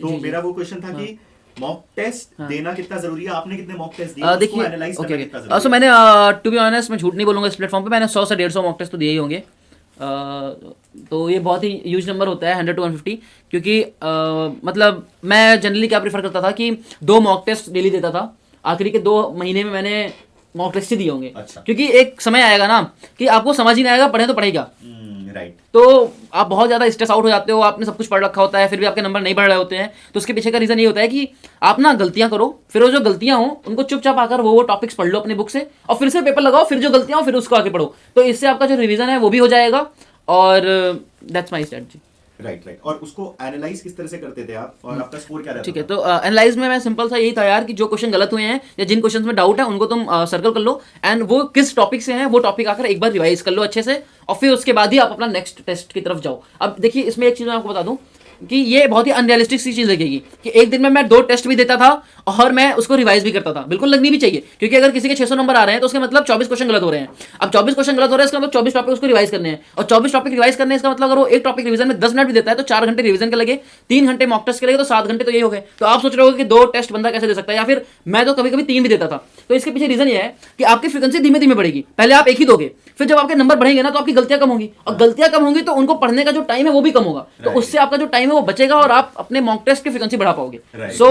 तो मेरा वो क्वेश्चन था कि मॉक टेस्ट देना कितना जरूरी है, आपने कितने मॉक टेस्ट दिए, देखिए एनालाइज करना कितना जरूरी है? सो मैंने टू बी ऑनेस्ट मैं झूठ नहीं बोलूंगा, इस प्लेटफॉर्म पे मैंने 100 से 150 मॉक टेस्ट तो दिए ही होंगे। तो ये बहुत ही ह्यूज नंबर होता है 100 to 150, क्योंकि मतलब मैं जनरली क्या प्रीफर करता था कि 2 मॉक टेस्ट डेली देता था। आखिरी के 2 महीने में मैंने मॉक टेस्ट ही दिए होंगे। अच्छा। क्योंकि एक समय आएगा ना कि आपको समझ ही नहीं आएगा, पढ़े तो पढ़े क्या। राइट। तो आप बहुत ज़्यादा स्ट्रेस आउट हो जाते हो, आपने सब कुछ पढ़ रखा होता है, फिर भी आपके नंबर नहीं बढ़ रहे होते हैं। तो उसके पीछे का रीज़न ये होता है कि आप ना गलतियां करो, फिर वो जो गलतियां हो उनको चुपचाप आकर वो टॉपिक्स पढ़ लो अपने बुक से, और फिर से पेपर लगाओ, फिर जो गलतियां हो फिर उसको आके पढ़ो। तो इससे आपका जो रिवीजन है वो भी हो जाएगा, और दैट्स माई स्ट्रेटजी। राइट। और उसको एनालाइज किस तरह से करते थे आप, और आपका स्कोर क्या रहता ठीक है, था? तो एनालाइज में मैं सिंपल सा यही था यार कि जो क्वेश्चन गलत हुए हैं या जिन क्वेश्चंस में डाउट है उनको तुम सर्कल कर लो, एंड वो किस टॉपिक से हैं वो टॉपिक आकर एक बार रिवाइज कर लो अच्छे से, और फिर उसके बाद ही आप अपना नेक्स्ट टेस्ट की तरफ जाओ। अब देखिए इसमें एक चीज़ मैं आपको बता दूं कि ये बहुत ही अनरियलिस्टिक सी चीज़ लगेगी कि एक दिन में मैं 2 टेस्ट भी देता था और मैं उसको रिवाइज भी करता था। बिल्कुल लगनी भी चाहिए, क्योंकि अगर किसी के 600 नंबर आ रहे हैं तो उसका मतलब 24 क्वेश्चन गलत हो रहे हैं। अब 24 क्वेश्चन गलत हो रहे हैं, इसका मतलब 24 टॉपिक उसको रिवाइज करने हैं, और 24 टॉपिक रिवाइज करने हैं, इसका मतलब अगर वो एक टॉपिक रिवीजन में 10 मिनट भी देता है तो 4 घंटे रिवीजन के लगे, 3 घंटे मॉक टेस्ट के लगे, तो 7 घंटे तो यही हो गए। तो आप सोच रहे हो कि 2 टेस्ट बंदा कैसे दे सकता है, या फिर मैं तो कभी कभी 3 भी देता था। तो इसके पीछे रीजन ये है कि आपकी फ्रीक्वेंसी धीमे धीमे बढ़ेगी। पहले आप एक ही दोगे, फिर जब आपके नंबर बढ़ेंगे ना तो आपकी गलतियां कम होंगी, और गलतियां कम होंगी तो उनको पढ़ने का जो टाइम है वो भी कम होगा, तो उससे आपका जो टाइम है वो बचेगा और आप अपने मॉक टेस्ट की फ्रीक्वेंसी बढ़ा पाओगे। सो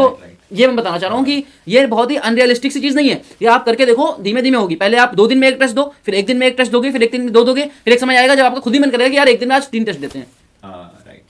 ये मैं बताना चाह रहा हूँ कि ये बहुत ही अनरियलिस्टिक सी चीज नहीं है, ये आप करके देखो, धीमे धीमे होगी। पहले आप 2 दिन में एक टेस्ट दो, फिर 1 दिन में एक टेस्ट दोगे, फिर 1 दिन में 2 दोगे, फिर एक समय आएगा जब आपको खुद ही मन करेगा कि यार एक दिन में आज 3 टेस्ट देते हैं। राइट।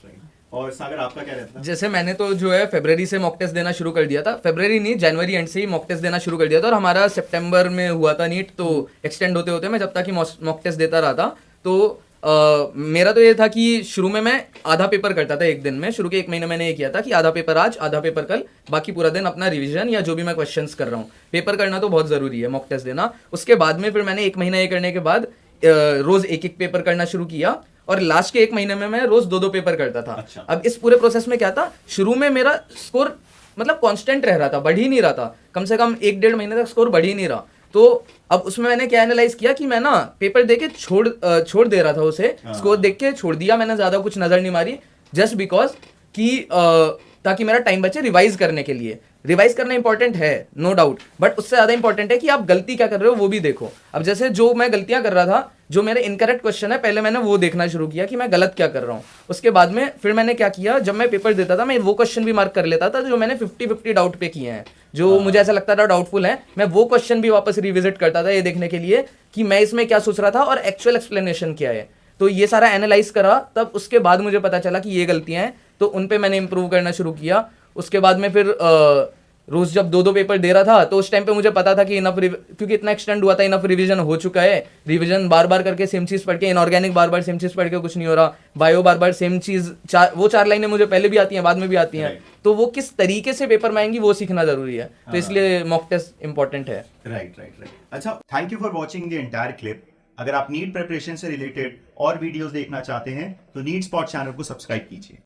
और सागर आपका क्या रहता है? जैसे मैंने तो जो है फरवरी से मॉक टेस्ट देना शुरू कर दिया था, फरवरी नहीं जनवरी एंड से ही मॉक टेस्ट देना शुरू कर दिया था, और हमारा सितंबर में हुआ था नीट, तो एक्सटेंड होते होते मैं जब तक कि मॉक टेस्ट देता रहा था। तो मेरा तो ये था कि शुरू में मैं आधा पेपर करता था एक दिन में। शुरू के 1 महीने मैंने ये किया था कि आधा पेपर आज आधा पेपर कल, बाकी पूरा दिन अपना रिवीजन या जो भी मैं क्वेश्चंस कर रहा हूँ। पेपर करना तो बहुत ज़रूरी है मॉक टेस्ट देना। उसके बाद में फिर मैंने 1 महीना ये करने के बाद रोज़ 1-1 पेपर करना शुरू किया, और लास्ट के 1 महीने में मैं रोज़ 2-2 पेपर करता था। अच्छा। अब इस पूरे प्रोसेस में क्या था, शुरू में मेरा स्कोर मतलब कांस्टेंट रह रहा था, बढ़ ही नहीं रहा था, कम से कम 1-1.5 महीने तक स्कोर बढ़ ही नहीं रहा। तो अब उसमें मैंने क्या एनालाइज किया कि मैं ना पेपर देके छोड़ दे रहा था उसे, स्कोर देख के छोड़ दिया मैंने, ज़्यादा कुछ नज़र नहीं मारी, जस्ट बिकॉज कि ताकि मेरा टाइम बचे रिवाइज करने के लिए। रिवाइज करना इंपॉर्टेंट है नो डाउट, बट उससे ज़्यादा इंपॉर्टेंट है कि आप गलती क्या कर रहे हो वो भी देखो। अब जैसे जो मैं गलतियां कर रहा था, जो मेरे इनकरेक्ट क्वेश्चन है, पहले मैंने वो देखना शुरू किया कि मैं गलत क्या कर रहा हूँ। उसके बाद में फिर मैंने क्या किया, जब मैं पेपर देता था मैं वो क्वेश्चन भी मार्क कर लेता था जो मैंने 50-50 डाउट पे किए हैं, जो मुझे ऐसा लगता था डाउटफुल है, मैं वो क्वेश्चन भी वापस रिविजिट करता था ये देखने के लिए कि मैं इसमें क्या सोच रहा था और एक्चुअल एक्सप्लेनेशन क्या है। तो ये सारा एनालाइज करा, तब उसके बाद मुझे पता चला कि ये गलतियां हैं, तो उन पे मैंने इंप्रूव करना शुरू किया। उसके बाद में फिर रोज जब 2-2 पेपर दे रहा था तो उस टाइम पे मुझे पता था कि इनफ, क्योंकि इतना एक्सटेंड हुआ था, इनफ रिवीजन हो चुका है। रिवीजन बार बार करके सेम चीज़ पढ़ के, इनऑर्गेनिक बार बार सेम चीज़ पढ़ के कुछ नहीं हो रहा, बायो बार बार सेम चीज़, वो 4 लाइनें मुझे पहले भी आती हैं बाद में भी आती हैं, तो वो किस तरीके से पेपर में आएंगी वो सीखना जरूरी है। तो इसलिए मॉक टेस्ट इंपॉर्टेंट है। राइट। अच्छा, thank you for watching the entire clip. अगर आप नीट प्रिपरेशन से रिलेटेड और वीडियोस देखना चाहते हैं तो नीट स्पॉट चैनल को सब्सक्राइब कीजिए।